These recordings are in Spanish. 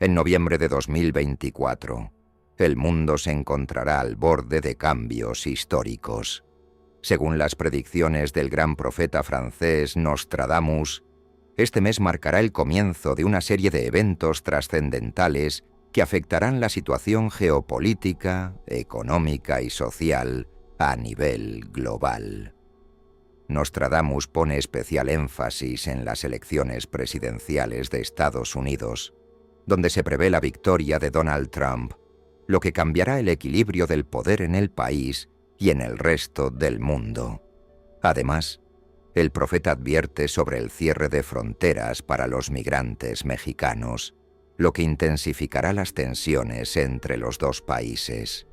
En noviembre de 2024, el mundo se encontrará al borde de cambios históricos. Según las predicciones del gran profeta francés Nostradamus, este mes marcará el comienzo de una serie de eventos trascendentales que afectarán la situación geopolítica, económica y social a nivel global. Nostradamus pone especial énfasis en las elecciones presidenciales de Estados Unidos, donde se prevé la victoria de Donald Trump, lo que cambiará el equilibrio del poder en el país y en el resto del mundo. Además, el profeta advierte sobre el cierre de fronteras para los migrantes mexicanos, lo que intensificará las tensiones entre los dos países.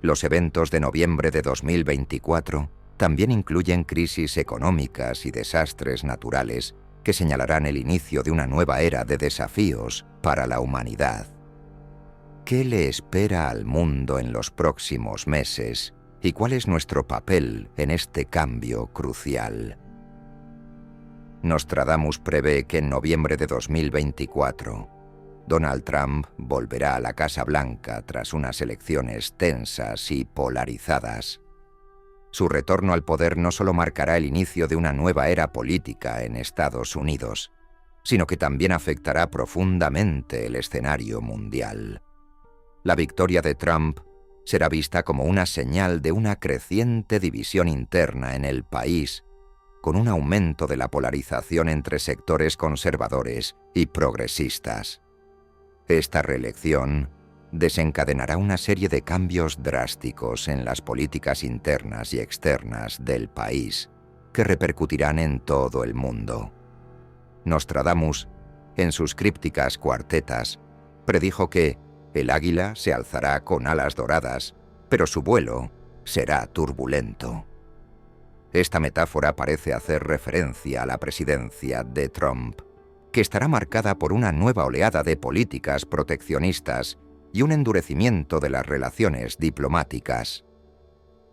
Los eventos de noviembre de 2024 también incluyen crisis económicas y desastres naturales que señalarán el inicio de una nueva era de desafíos para la humanidad. ¿Qué le espera al mundo en los próximos meses y cuál es nuestro papel en este cambio crucial? Nostradamus prevé que en noviembre de 2024, Donald Trump volverá a la Casa Blanca tras unas elecciones tensas y polarizadas. Su retorno al poder no solo marcará el inicio de una nueva era política en Estados Unidos, sino que también afectará profundamente el escenario mundial. La victoria de Trump será vista como una señal de una creciente división interna en el país, con un aumento de la polarización entre sectores conservadores y progresistas. Esta reelección desencadenará una serie de cambios drásticos en las políticas internas y externas del país, que repercutirán en todo el mundo. Nostradamus, en sus crípticas cuartetas, predijo que el águila se alzará con alas doradas, pero su vuelo será turbulento. Esta metáfora parece hacer referencia a la presidencia de Trump, que estará marcada por una nueva oleada de políticas proteccionistas y un endurecimiento de las relaciones diplomáticas.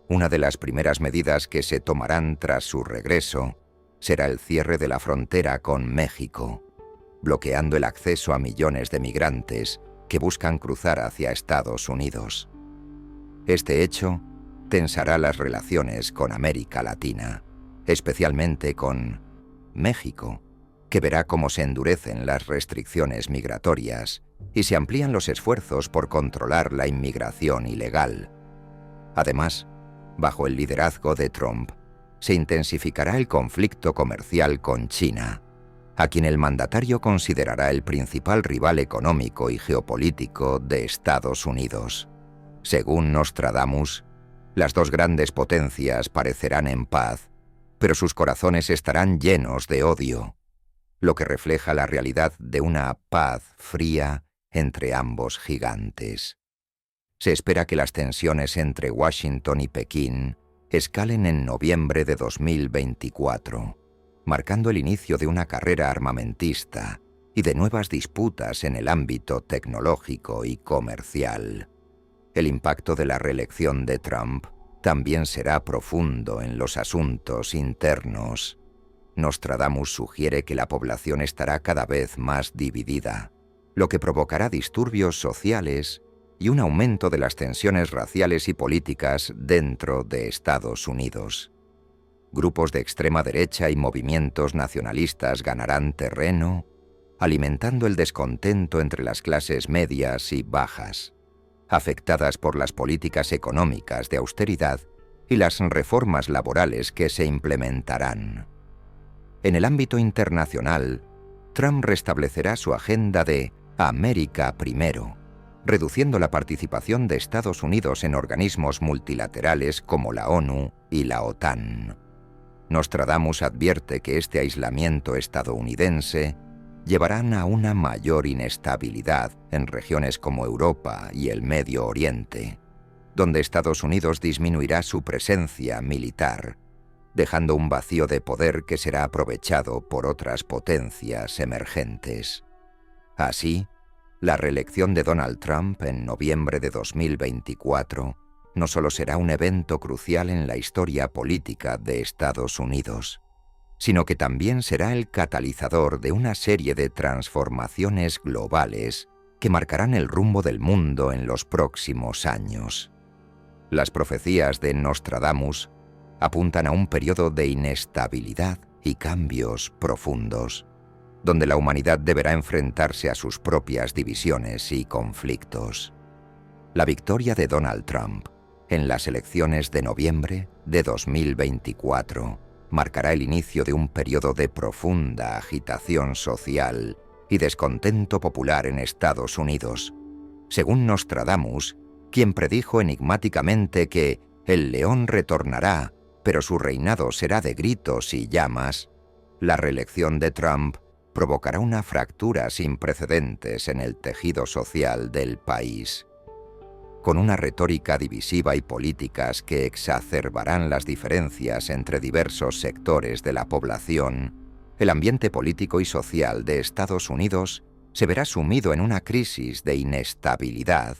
Una de las primeras medidas que se tomarán tras su regreso será el cierre de la frontera con México, bloqueando el acceso a millones de migrantes que buscan cruzar hacia Estados Unidos. Este hecho tensará las relaciones con América Latina, especialmente con México, que verá cómo se endurecen las restricciones migratorias y se amplían los esfuerzos por controlar la inmigración ilegal. Además, bajo el liderazgo de Trump, se intensificará el conflicto comercial con China, a quien el mandatario considerará el principal rival económico y geopolítico de Estados Unidos. Según Nostradamus, las dos grandes potencias parecerán en paz, pero sus corazones estarán llenos de odio, lo que refleja la realidad de una paz fría entre ambos gigantes. Se espera que las tensiones entre Washington y Pekín escalen en noviembre de 2024, marcando el inicio de una carrera armamentista y de nuevas disputas en el ámbito tecnológico y comercial. El impacto de la reelección de Trump también será profundo en los asuntos internos. Nostradamus sugiere que la población estará cada vez más dividida, lo que provocará disturbios sociales y un aumento de las tensiones raciales y políticas dentro de Estados Unidos. Grupos de extrema derecha y movimientos nacionalistas ganarán terreno, alimentando el descontento entre las clases medias y bajas, afectadas por las políticas económicas de austeridad y las reformas laborales que se implementarán. En el ámbito internacional, Trump restablecerá su agenda de América primero, reduciendo la participación de Estados Unidos en organismos multilaterales como la ONU y la OTAN. Nostradamus advierte que este aislamiento estadounidense llevarán a una mayor inestabilidad en regiones como Europa y el Medio Oriente, donde Estados Unidos disminuirá su presencia militar, dejando un vacío de poder que será aprovechado por otras potencias emergentes. Así, la reelección de Donald Trump en noviembre de 2024 no solo será un evento crucial en la historia política de Estados Unidos, sino que también será el catalizador de una serie de transformaciones globales que marcarán el rumbo del mundo en los próximos años. Las profecías de Nostradamus apuntan a un periodo de inestabilidad y cambios profundos, donde la humanidad deberá enfrentarse a sus propias divisiones y conflictos. La victoria de Donald Trump en las elecciones de noviembre de 2024 marcará el inicio de un periodo de profunda agitación social y descontento popular en Estados Unidos, según Nostradamus, quien predijo enigmáticamente que el león retornará, pero su reinado será de gritos y llamas. La reelección de Trump provocará una fractura sin precedentes en el tejido social del país. Con una retórica divisiva y políticas que exacerbarán las diferencias entre diversos sectores de la población, el ambiente político y social de Estados Unidos se verá sumido en una crisis de inestabilidad,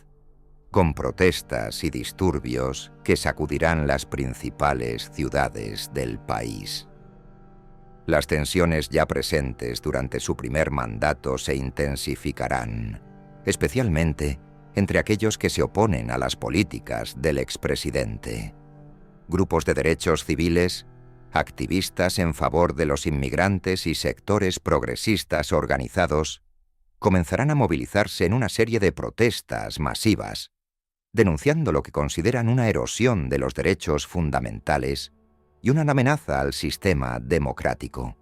con protestas y disturbios que sacudirán las principales ciudades del país. Las tensiones ya presentes durante su primer mandato se intensificarán, especialmente entre aquellos que se oponen a las políticas del expresidente. Grupos de derechos civiles, activistas en favor de los inmigrantes y sectores progresistas organizados comenzarán a movilizarse en una serie de protestas masivas, denunciando lo que consideran una erosión de los derechos fundamentales y una amenaza al sistema democrático.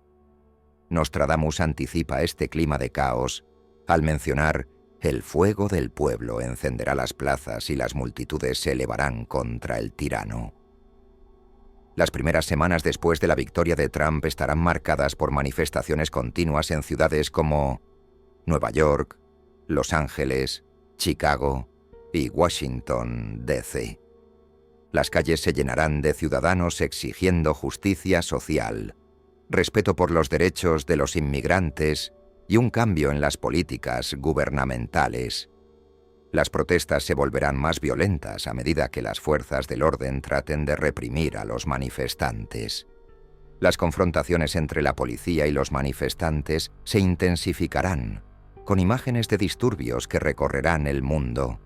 Nostradamus anticipa este clima de caos al mencionar: el fuego del pueblo encenderá las plazas y las multitudes se elevarán contra el tirano. Las primeras semanas después de la victoria de Trump estarán marcadas por manifestaciones continuas en ciudades como Nueva York, Los Ángeles, Chicago y Washington, D.C. Las calles se llenarán de ciudadanos exigiendo justicia social, respeto por los derechos de los inmigrantes y un cambio en las políticas gubernamentales. Las protestas se volverán más violentas a medida que las fuerzas del orden traten de reprimir a los manifestantes. Las confrontaciones entre la policía y los manifestantes se intensificarán, con imágenes de disturbios que recorrerán el mundo.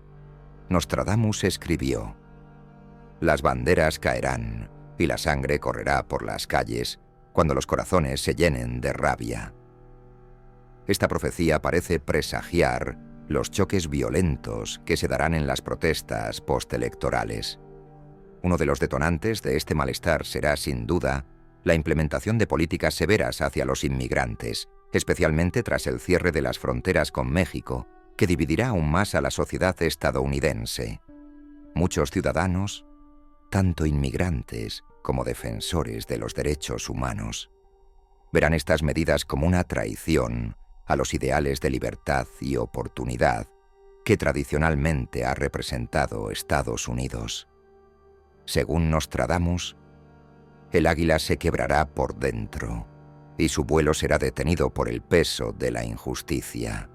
Nostradamus escribió: las banderas caerán y la sangre correrá por las calles cuando los corazones se llenen de rabia. Esta profecía parece presagiar los choques violentos que se darán en las protestas postelectorales. Uno de los detonantes de este malestar será, sin duda, la implementación de políticas severas hacia los inmigrantes, especialmente tras el cierre de las fronteras con México, que dividirá aún más a la sociedad estadounidense. Muchos ciudadanos, tanto inmigrantes como defensores de los derechos humanos, verán estas medidas como una traición a los ideales de libertad y oportunidad que tradicionalmente ha representado Estados Unidos. Según Nostradamus, el águila se quebrará por dentro y su vuelo será detenido por el peso de la injusticia.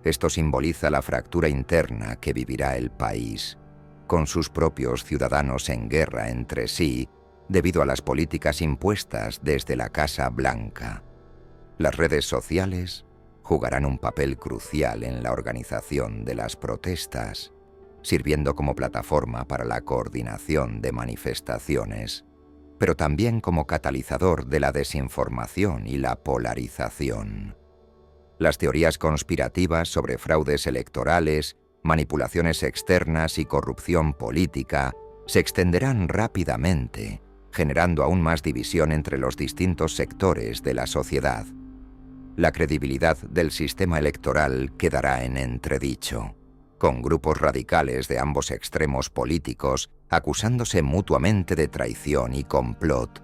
Esto simboliza la fractura interna que vivirá el país, con sus propios ciudadanos en guerra entre sí debido a las políticas impuestas desde la Casa Blanca. Las redes sociales jugarán un papel crucial en la organización de las protestas, sirviendo como plataforma para la coordinación de manifestaciones, pero también como catalizador de la desinformación y la polarización. Las teorías conspirativas sobre fraudes electorales, manipulaciones externas y corrupción política se extenderán rápidamente, generando aún más división entre los distintos sectores de la sociedad. La credibilidad del sistema electoral quedará en entredicho, con grupos radicales de ambos extremos políticos acusándose mutuamente de traición y complot.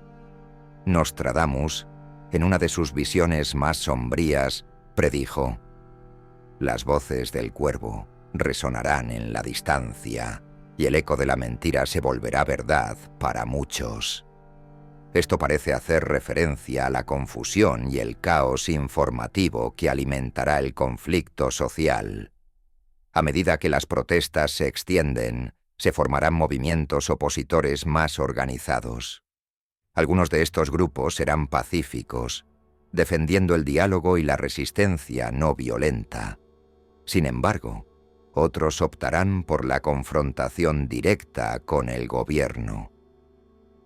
Nostradamus, en una de sus visiones más sombrías, predijo: las voces del cuervo resonarán en la distancia y el eco de la mentira se volverá verdad para muchos. Esto parece hacer referencia a la confusión y el caos informativo que alimentará el conflicto social. A medida que las protestas se extienden, se formarán movimientos opositores más organizados. Algunos de estos grupos serán pacíficos, defendiendo el diálogo y la resistencia no violenta. Sin embargo, otros optarán por la confrontación directa con el gobierno.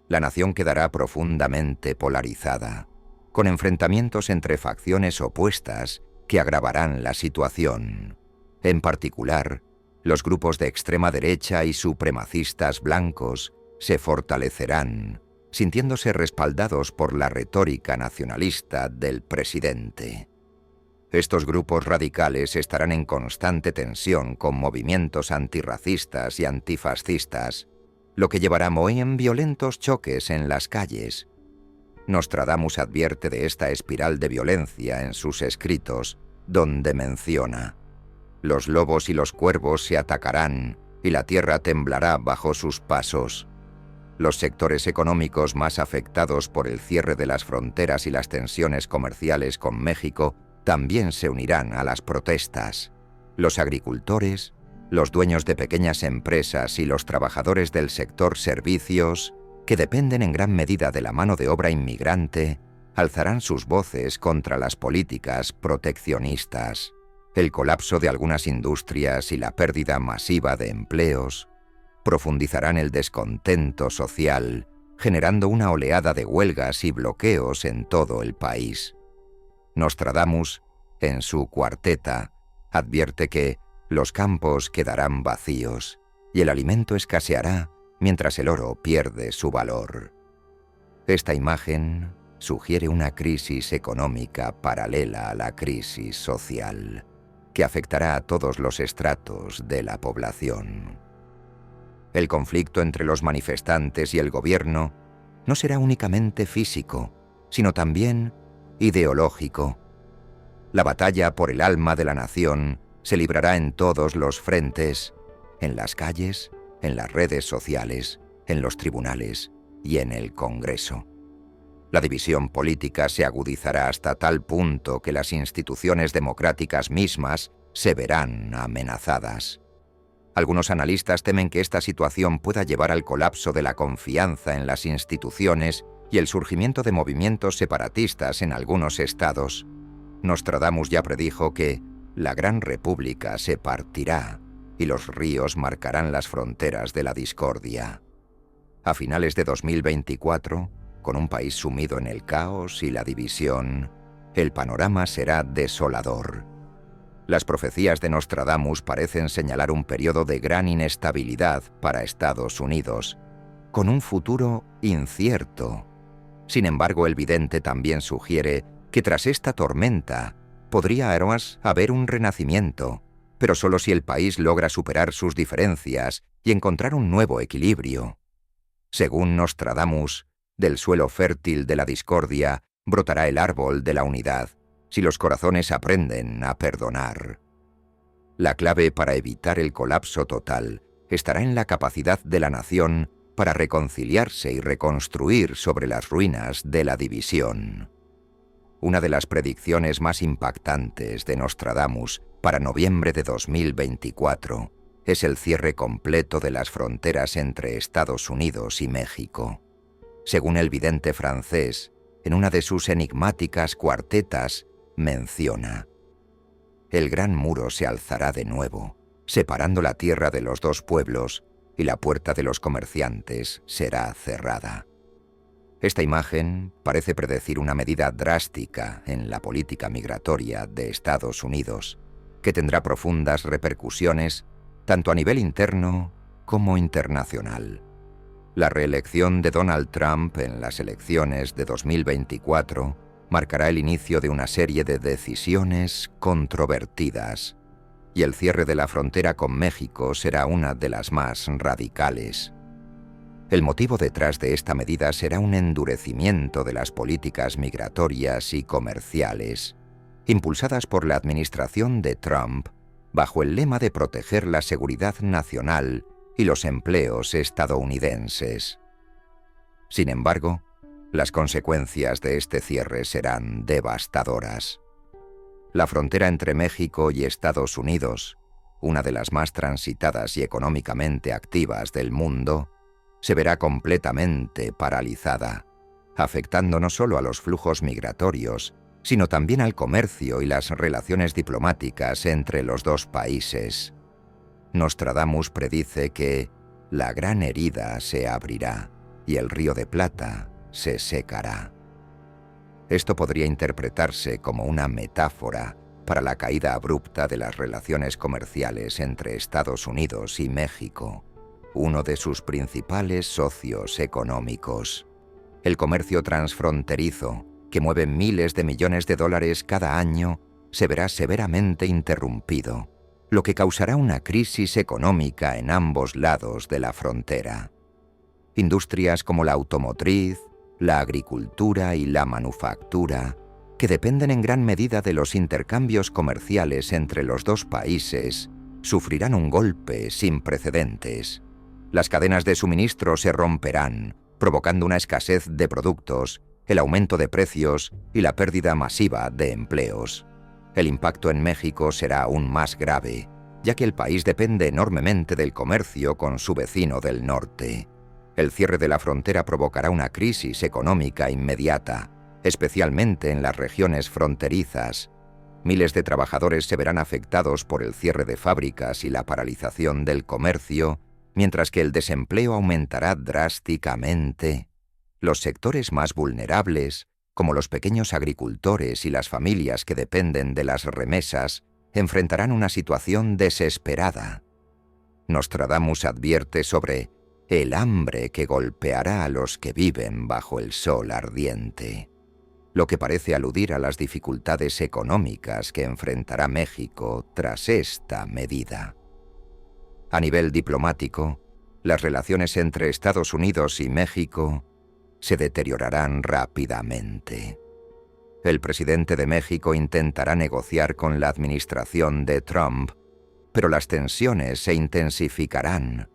La nación quedará profundamente polarizada, con enfrentamientos entre facciones opuestas que agravarán la situación. En particular, los grupos de extrema derecha y supremacistas blancos se fortalecerán, sintiéndose respaldados por la retórica nacionalista del presidente. Estos grupos radicales estarán en constante tensión con movimientos antirracistas y antifascistas, lo que llevará a en violentos choques en las calles. Nostradamus advierte de esta espiral de violencia en sus escritos, donde menciona: «Los lobos y los cuervos se atacarán, y la tierra temblará bajo sus pasos». Los sectores económicos más afectados por el cierre de las fronteras y las tensiones comerciales con México también se unirán a las protestas. Los agricultores, los dueños de pequeñas empresas y los trabajadores del sector servicios, que dependen en gran medida de la mano de obra inmigrante, alzarán sus voces contra las políticas proteccionistas. El colapso de algunas industrias y la pérdida masiva de empleos profundizarán el descontento social, generando una oleada de huelgas y bloqueos en todo el país. Nostradamus, en su cuarteta, advierte que los campos quedarán vacíos y el alimento escaseará mientras el oro pierde su valor. Esta imagen sugiere una crisis económica paralela a la crisis social, que afectará a todos los estratos de la población. El conflicto entre los manifestantes y el gobierno no será únicamente físico, sino también ideológico. La batalla por el alma de la nación se librará en todos los frentes, en las calles, en las redes sociales, en los tribunales y en el Congreso. La división política se agudizará hasta tal punto que las instituciones democráticas mismas se verán amenazadas. Algunos analistas temen que esta situación pueda llevar al colapso de la confianza en las instituciones y el surgimiento de movimientos separatistas en algunos estados. Nostradamus ya predijo que la Gran República se partirá y los ríos marcarán las fronteras de la discordia. A finales de 2024, con un país sumido en el caos y la división, el panorama será desolador. Las profecías de Nostradamus parecen señalar un periodo de gran inestabilidad para Estados Unidos, con un futuro incierto. Sin embargo, el vidente también sugiere que tras esta tormenta podría haber un renacimiento, pero solo si el país logra superar sus diferencias y encontrar un nuevo equilibrio. Según Nostradamus, del suelo fértil de la discordia brotará el árbol de la unidad, si los corazones aprenden a perdonar. La clave para evitar el colapso total estará en la capacidad de la nación para reconciliarse y reconstruir sobre las ruinas de la división. Una de las predicciones más impactantes de Nostradamus para noviembre de 2024 es el cierre completo de las fronteras entre Estados Unidos y México. Según el vidente francés, en una de sus enigmáticas cuartetas, menciona: «El gran muro se alzará de nuevo, separando la tierra de los dos pueblos, y la puerta de los comerciantes será cerrada». Esta imagen parece predecir una medida drástica en la política migratoria de Estados Unidos, que tendrá profundas repercusiones tanto a nivel interno como internacional. La reelección de Donald Trump en las elecciones de 2024 marcará el inicio de una serie de decisiones controvertidas, y el cierre de la frontera con México será una de las más radicales. El motivo detrás de esta medida será un endurecimiento de las políticas migratorias y comerciales, impulsadas por la administración de Trump, bajo el lema de proteger la seguridad nacional y los empleos estadounidenses. Sin embargo, las consecuencias de este cierre serán devastadoras. La frontera entre México y Estados Unidos, una de las más transitadas y económicamente activas del mundo, se verá completamente paralizada, afectando no solo a los flujos migratorios, sino también al comercio y las relaciones diplomáticas entre los dos países. Nostradamus predice que la gran herida se abrirá y el río de plata se secará. Esto podría interpretarse como una metáfora para la caída abrupta de las relaciones comerciales entre Estados Unidos y México, uno de sus principales socios económicos. El comercio transfronterizo, que mueve miles de millones de dólares cada año, se verá severamente interrumpido, lo que causará una crisis económica en ambos lados de la frontera. Industrias como la automotriz, la agricultura y la manufactura, que dependen en gran medida de los intercambios comerciales entre los dos países, sufrirán un golpe sin precedentes. Las cadenas de suministro se romperán, provocando una escasez de productos, el aumento de precios y la pérdida masiva de empleos. El impacto en México será aún más grave, ya que el país depende enormemente del comercio con su vecino del norte. El cierre de la frontera provocará una crisis económica inmediata, especialmente en las regiones fronterizas. Miles de trabajadores se verán afectados por el cierre de fábricas y la paralización del comercio, mientras que el desempleo aumentará drásticamente. Los sectores más vulnerables, como los pequeños agricultores y las familias que dependen de las remesas, enfrentarán una situación desesperada. Nostradamus advierte sobre el hambre que golpeará a los que viven bajo el sol ardiente, lo que parece aludir a las dificultades económicas que enfrentará México tras esta medida. A nivel diplomático, las relaciones entre Estados Unidos y México se deteriorarán rápidamente. El presidente de México intentará negociar con la administración de Trump, pero las tensiones se intensificarán.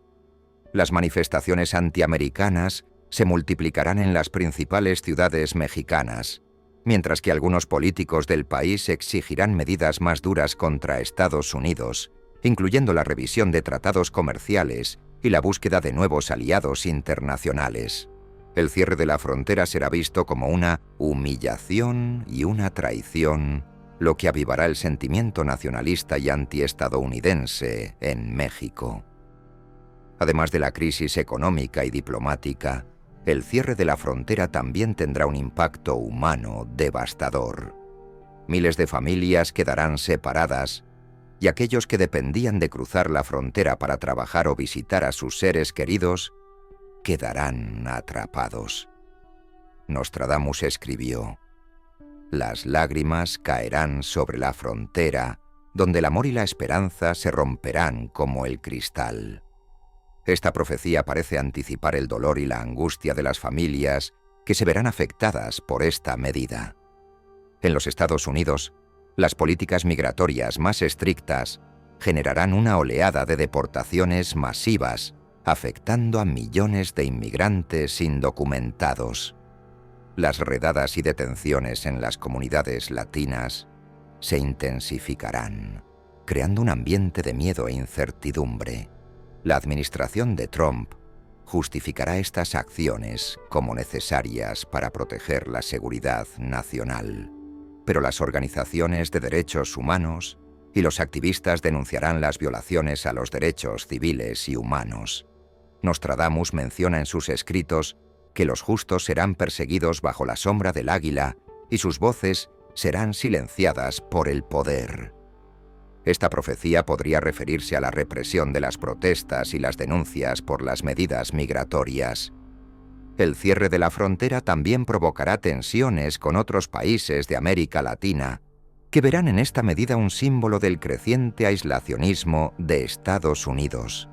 Las manifestaciones antiamericanas se multiplicarán en las principales ciudades mexicanas, mientras que algunos políticos del país exigirán medidas más duras contra Estados Unidos, incluyendo la revisión de tratados comerciales y la búsqueda de nuevos aliados internacionales. El cierre de la frontera será visto como una humillación y una traición, lo que avivará el sentimiento nacionalista y antiestadounidense en México. Además de la crisis económica y diplomática, el cierre de la frontera también tendrá un impacto humano devastador. Miles de familias quedarán separadas, y aquellos que dependían de cruzar la frontera para trabajar o visitar a sus seres queridos quedarán atrapados. Nostradamus escribió: «Las lágrimas caerán sobre la frontera, donde el amor y la esperanza se romperán como el cristal». Esta profecía parece anticipar el dolor y la angustia de las familias que se verán afectadas por esta medida. En los Estados Unidos, las políticas migratorias más estrictas generarán una oleada de deportaciones masivas, afectando a millones de inmigrantes indocumentados. Las redadas y detenciones en las comunidades latinas se intensificarán, creando un ambiente de miedo e incertidumbre. La administración de Trump justificará estas acciones como necesarias para proteger la seguridad nacional, pero las organizaciones de derechos humanos y los activistas denunciarán las violaciones a los derechos civiles y humanos. Nostradamus menciona en sus escritos que los justos serán perseguidos bajo la sombra del águila y sus voces serán silenciadas por el poder. Esta profecía podría referirse a la represión de las protestas y las denuncias por las medidas migratorias. El cierre de la frontera también provocará tensiones con otros países de América Latina, que verán en esta medida un símbolo del creciente aislacionismo de Estados Unidos.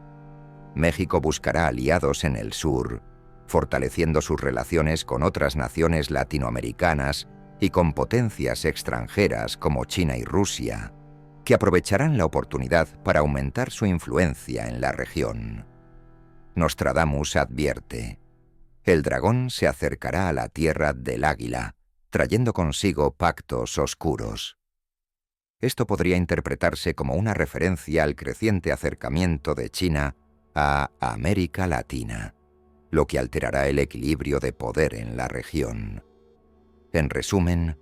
México buscará aliados en el sur, fortaleciendo sus relaciones con otras naciones latinoamericanas y con potencias extranjeras como China y Rusia, que aprovecharán la oportunidad para aumentar su influencia en la región. Nostradamus advierte: el dragón se acercará a la tierra del águila, trayendo consigo pactos oscuros. Esto podría interpretarse como una referencia al creciente acercamiento de China a América Latina, lo que alterará el equilibrio de poder en la región. En resumen,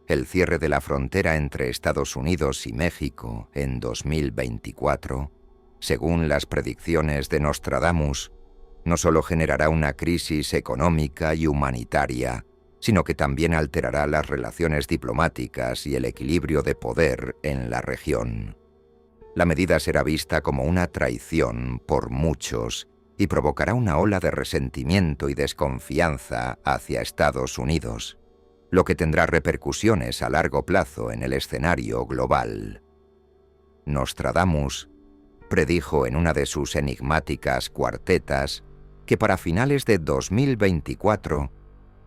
El cierre de la frontera entre Estados Unidos y México en 2024, según las predicciones de Nostradamus, no solo generará una crisis económica y humanitaria, sino que también alterará las relaciones diplomáticas y el equilibrio de poder en la región. La medida será vista como una traición por muchos y provocará una ola de resentimiento y desconfianza hacia Estados Unidos, lo que tendrá repercusiones a largo plazo en el escenario global. Nostradamus predijo en una de sus enigmáticas cuartetas que para finales de 2024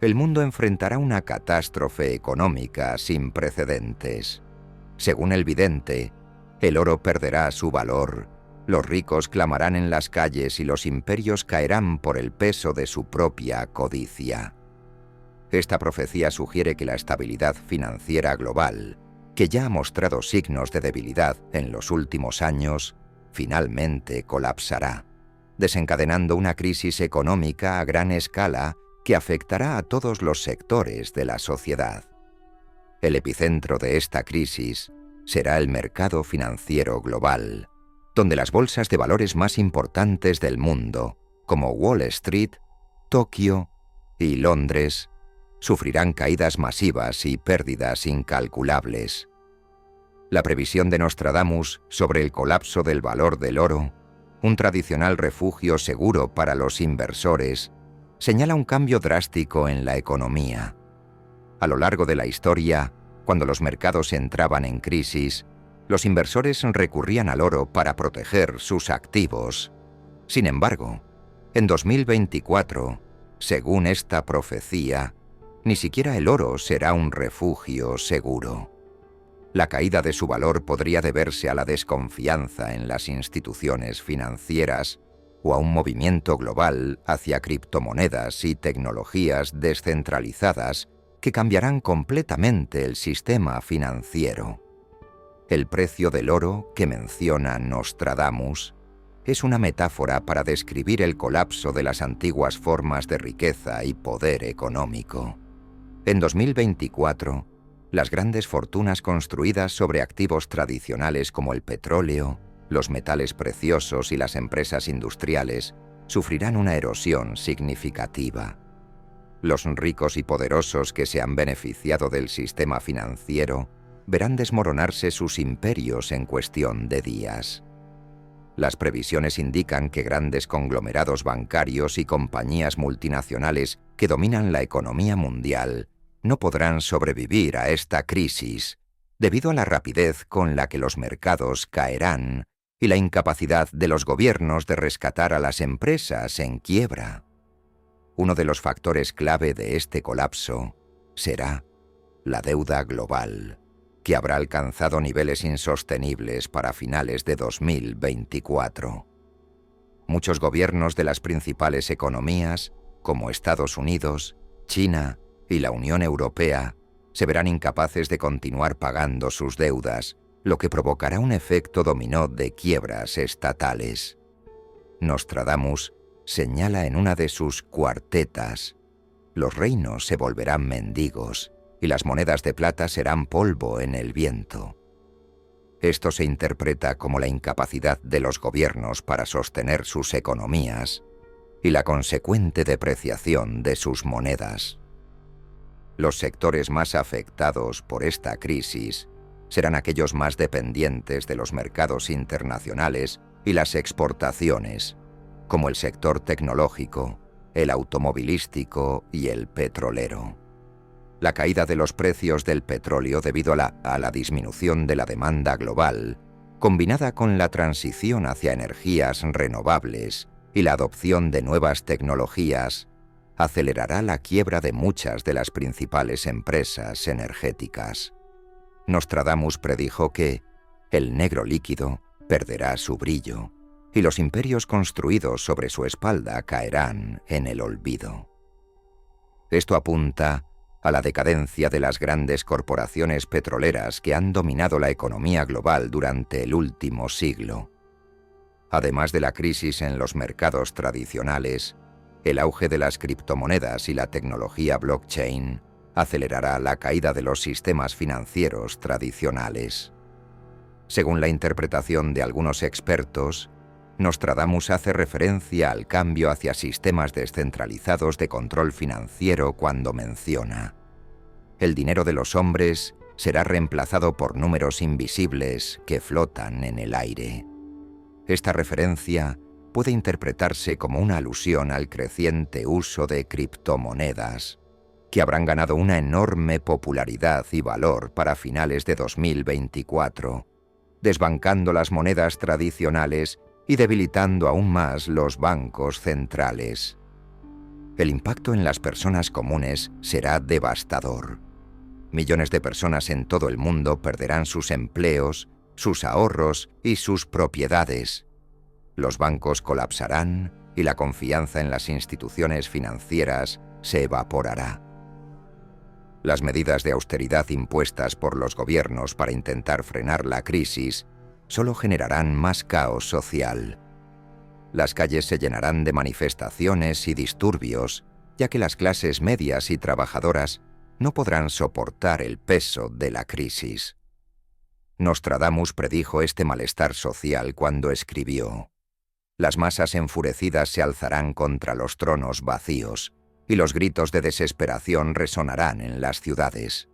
el mundo enfrentará una catástrofe económica sin precedentes. Según el vidente, el oro perderá su valor, los ricos clamarán en las calles y los imperios caerán por el peso de su propia codicia. Esta profecía sugiere que la estabilidad financiera global, que ya ha mostrado signos de debilidad en los últimos años, finalmente colapsará, desencadenando una crisis económica a gran escala que afectará a todos los sectores de la sociedad. El epicentro de esta crisis será el mercado financiero global, donde las bolsas de valores más importantes del mundo, como Wall Street, Tokio y Londres, sufrirán caídas masivas y pérdidas incalculables. La previsión de Nostradamus sobre el colapso del valor del oro, un tradicional refugio seguro para los inversores, señala un cambio drástico en la economía. A lo largo de la historia, cuando los mercados entraban en crisis, los inversores recurrían al oro para proteger sus activos. Sin embargo, en 2024, según esta profecía, ni siquiera el oro será un refugio seguro. La caída de su valor podría deberse a la desconfianza en las instituciones financieras o a un movimiento global hacia criptomonedas y tecnologías descentralizadas que cambiarán completamente el sistema financiero. El precio del oro que menciona Nostradamus es una metáfora para describir el colapso de las antiguas formas de riqueza y poder económico. En 2024, las grandes fortunas construidas sobre activos tradicionales como el petróleo, los metales preciosos y las empresas industriales sufrirán una erosión significativa. Los ricos y poderosos que se han beneficiado del sistema financiero verán desmoronarse sus imperios en cuestión de días. Las previsiones indican que grandes conglomerados bancarios y compañías multinacionales que dominan la economía mundial no podrán sobrevivir a esta crisis debido a la rapidez con la que los mercados caerán y la incapacidad de los gobiernos de rescatar a las empresas en quiebra. Uno de los factores clave de este colapso será la deuda global, que habrá alcanzado niveles insostenibles para finales de 2024. Muchos gobiernos de las principales economías, como Estados Unidos, China y la Unión Europea, se verán incapaces de continuar pagando sus deudas, lo que provocará un efecto dominó de quiebras estatales. Nostradamus señala en una de sus cuartetas: los reinos se volverán mendigos y las monedas de plata serán polvo en el viento. Esto se interpreta como la incapacidad de los gobiernos para sostener sus economías y la consecuente depreciación de sus monedas. Los sectores más afectados por esta crisis serán aquellos más dependientes de los mercados internacionales y las exportaciones, como el sector tecnológico, el automovilístico y el petrolero. La caída de los precios del petróleo debido a la disminución de la demanda global, combinada con la transición hacia energías renovables y la adopción de nuevas tecnologías, acelerará la quiebra de muchas de las principales empresas energéticas. Nostradamus predijo que el negro líquido perderá su brillo y los imperios construidos sobre su espalda caerán en el olvido. Esto apunta a la decadencia de las grandes corporaciones petroleras que han dominado la economía global durante el último siglo. Además de la crisis en los mercados tradicionales, el auge de las criptomonedas y la tecnología blockchain acelerará la caída de los sistemas financieros tradicionales. Según la interpretación de algunos expertos, Nostradamus hace referencia al cambio hacia sistemas descentralizados de control financiero cuando menciona: el dinero de los hombres será reemplazado por números invisibles que flotan en el aire. Esta referencia puede interpretarse como una alusión al creciente uso de criptomonedas, que habrán ganado una enorme popularidad y valor para finales de 2024, desbancando las monedas tradicionales y debilitando aún más los bancos centrales. El impacto en las personas comunes será devastador. Millones de personas en todo el mundo perderán sus empleos, sus ahorros y sus propiedades. Los bancos colapsarán y la confianza en las instituciones financieras se evaporará. Las medidas de austeridad impuestas por los gobiernos para intentar frenar la crisis solo generarán más caos social. Las calles se llenarán de manifestaciones y disturbios, ya que las clases medias y trabajadoras no podrán soportar el peso de la crisis. Nostradamus predijo este malestar social cuando escribió: «Las masas enfurecidas se alzarán contra los tronos vacíos, y los gritos de desesperación resonarán en las ciudades».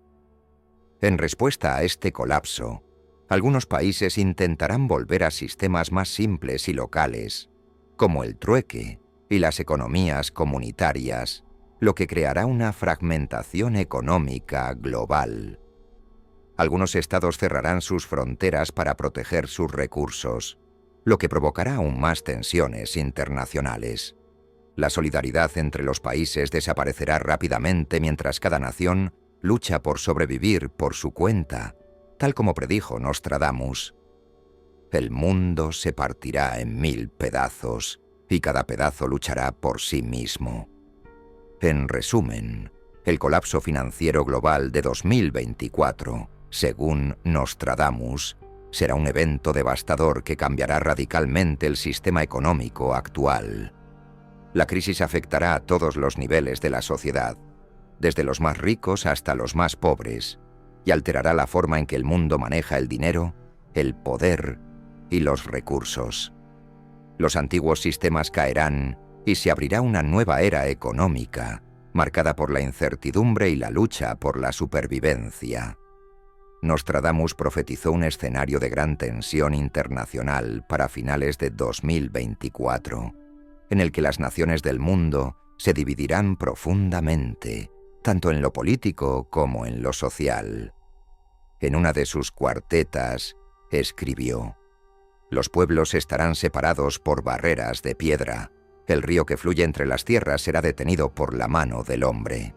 En respuesta a este colapso, algunos países intentarán volver a sistemas más simples y locales, como el trueque y las economías comunitarias, lo que creará una fragmentación económica global. Algunos estados cerrarán sus fronteras para proteger sus recursos, lo que provocará aún más tensiones internacionales. La solidaridad entre los países desaparecerá rápidamente mientras cada nación lucha por sobrevivir por su cuenta, tal como predijo Nostradamus. El mundo se partirá en 1000 pedazos y cada pedazo luchará por sí mismo. En resumen, el colapso financiero global de 2024, según Nostradamus, será un evento devastador que cambiará radicalmente el sistema económico actual. La crisis afectará a todos los niveles de la sociedad, desde los más ricos hasta los más pobres, y alterará la forma en que el mundo maneja el dinero, el poder y los recursos. Los antiguos sistemas caerán y se abrirá una nueva era económica, marcada por la incertidumbre y la lucha por la supervivencia. Nostradamus profetizó un escenario de gran tensión internacional para finales de 2024, en el que las naciones del mundo se dividirán profundamente, tanto en lo político como en lo social. En una de sus cuartetas, escribió: «Los pueblos estarán separados por barreras de piedra. El río que fluye entre las tierras será detenido por la mano del hombre».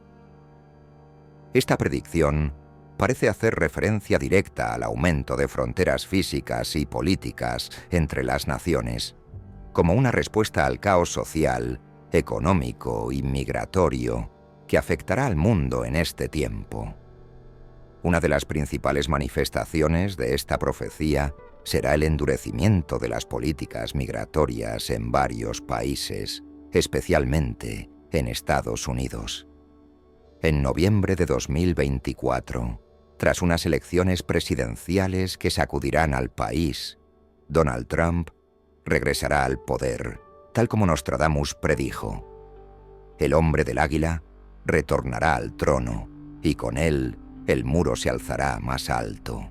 Esta predicción parece hacer referencia directa al aumento de fronteras físicas y políticas entre las naciones, como una respuesta al caos social, económico y migratorio que afectará al mundo en este tiempo. Una de las principales manifestaciones de esta profecía será el endurecimiento de las políticas migratorias en varios países, especialmente en Estados Unidos. En noviembre de 2024, tras unas elecciones presidenciales que sacudirán al país, Donald Trump regresará al poder, tal como Nostradamus predijo. El hombre del águila retornará al trono, y con él el muro se alzará más alto.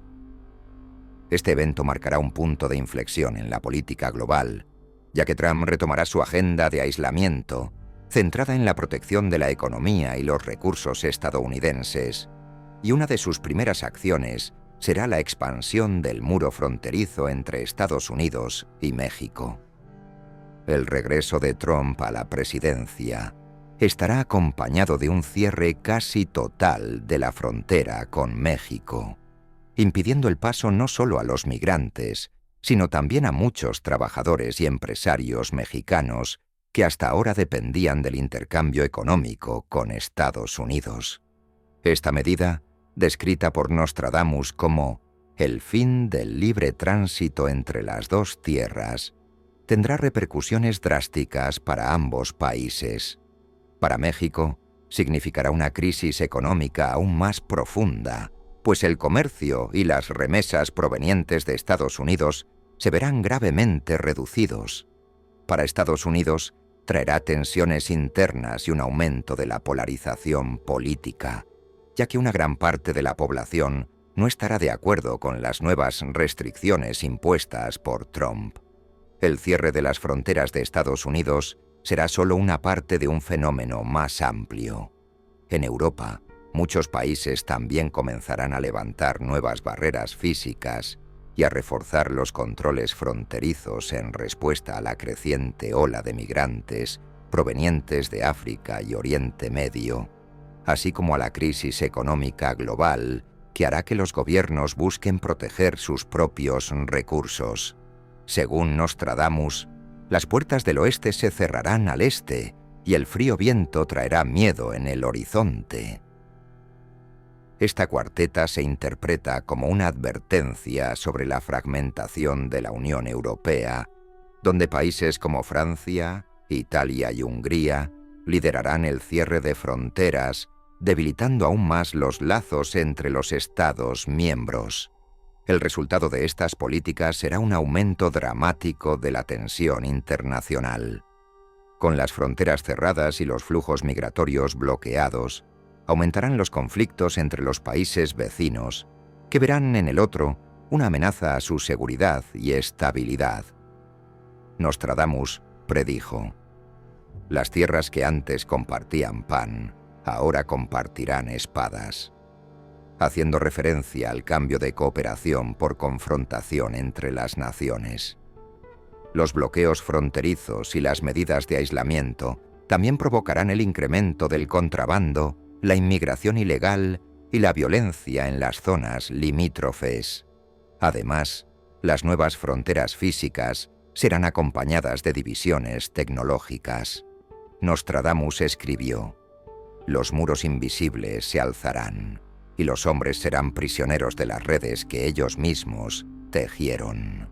Este evento marcará un punto de inflexión en la política global, ya que Trump retomará su agenda de aislamiento, centrada en la protección de la economía y los recursos estadounidenses, y una de sus primeras acciones será la expansión del muro fronterizo entre Estados Unidos y México. El regreso de Trump a la presidencia estará acompañado de un cierre casi total de la frontera con México, impidiendo el paso no solo a los migrantes, sino también a muchos trabajadores y empresarios mexicanos que hasta ahora dependían del intercambio económico con Estados Unidos. Esta medida, descrita por Nostradamus como el fin del libre tránsito entre las dos tierras, tendrá repercusiones drásticas para ambos países. Para México, Significará una crisis económica aún más profunda, pues el comercio y las remesas provenientes de Estados Unidos se verán gravemente reducidos. Para Estados Unidos, traerá tensiones internas y un aumento de la polarización política, ya que una gran parte de la población no estará de acuerdo con las nuevas restricciones impuestas por Trump. El cierre de las fronteras de Estados Unidos será solo una parte de un fenómeno más amplio. En Europa, muchos países también comenzarán a levantar nuevas barreras físicas y a reforzar los controles fronterizos en respuesta a la creciente ola de migrantes provenientes de África y Oriente Medio, así como a la crisis económica global que hará que los gobiernos busquen proteger sus propios recursos. Según Nostradamus, las puertas del oeste se cerrarán al este y el frío viento traerá miedo en el horizonte. Esta cuarteta se interpreta como una advertencia sobre la fragmentación de la Unión Europea, donde países como Francia, Italia y Hungría liderarán el cierre de fronteras, debilitando aún más los lazos entre los Estados miembros. El resultado de estas políticas será un aumento dramático de la tensión internacional. Con las fronteras cerradas y los flujos migratorios bloqueados, aumentarán los conflictos entre los países vecinos, que verán en el otro una amenaza a su seguridad y estabilidad. Nostradamus predijo: las tierras que antes compartían pan, ahora compartirán espadas, haciendo referencia al cambio de cooperación por confrontación entre las naciones. Los bloqueos fronterizos y las medidas de aislamiento también provocarán el incremento del contrabando, la inmigración ilegal y la violencia en las zonas limítrofes. Además, las nuevas fronteras físicas serán acompañadas de divisiones tecnológicas. Nostradamus escribió: los muros invisibles se alzarán, y los hombres serán prisioneros de las redes que ellos mismos tejieron.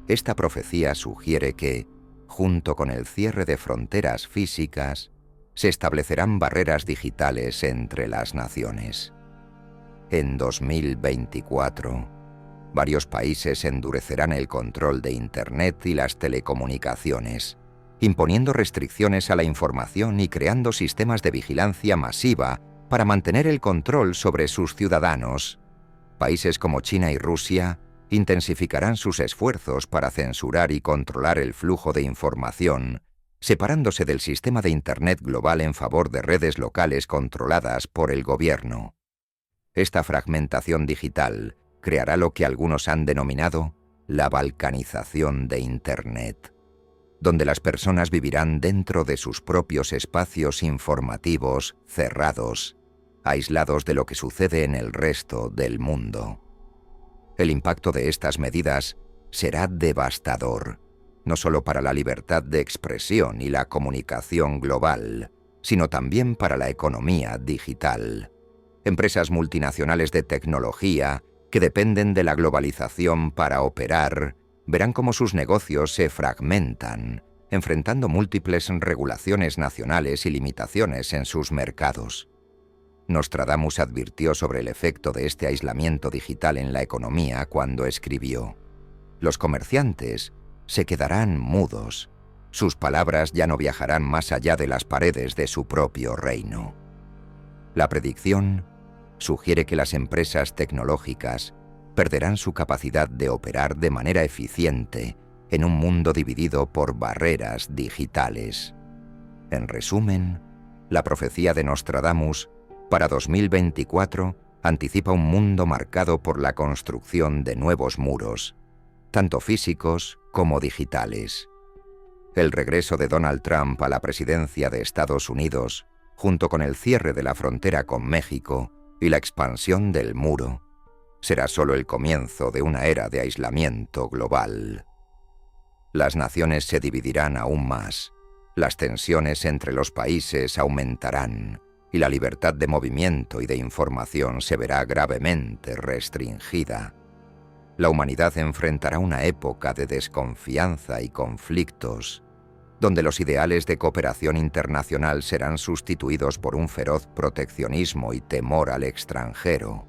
Esta profecía sugiere que, junto con el cierre de fronteras físicas, se establecerán barreras digitales entre las naciones. En 2024, varios países endurecerán el control de Internet y las telecomunicaciones, imponiendo restricciones a la información y creando sistemas de vigilancia masiva para mantener el control sobre sus ciudadanos. Países como China y Rusia intensificarán sus esfuerzos para censurar y controlar el flujo de información, separándose del sistema de Internet global en favor de redes locales controladas por el gobierno. Esta fragmentación digital creará lo que algunos han denominado la balcanización de Internet, donde las personas vivirán dentro de sus propios espacios informativos cerrados, aislados de lo que sucede en el resto del mundo. El impacto de estas medidas será devastador, no solo para la libertad de expresión y la comunicación global, sino también para la economía digital. Empresas multinacionales de tecnología que dependen de la globalización para operar, verán cómo sus negocios se fragmentan, enfrentando múltiples regulaciones nacionales y limitaciones en sus mercados. Nostradamus advirtió sobre el efecto de este aislamiento digital en la economía cuando escribió: los comerciantes se quedarán mudos, sus palabras ya no viajarán más allá de las paredes de su propio reino. La predicción sugiere que las empresas tecnológicas perderán su capacidad de operar de manera eficiente en un mundo dividido por barreras digitales. En resumen, la profecía de Nostradamus para 2024 anticipa un mundo marcado por la construcción de nuevos muros, tanto físicos como digitales. El regreso de Donald Trump a la presidencia de Estados Unidos, junto con el cierre de la frontera con México y la expansión del muro, será solo el comienzo de una era de aislamiento global. Las naciones se dividirán aún más, las tensiones entre los países aumentarán y la libertad de movimiento y de información se verá gravemente restringida. La humanidad enfrentará una época de desconfianza y conflictos, donde los ideales de cooperación internacional serán sustituidos por un feroz proteccionismo y temor al extranjero,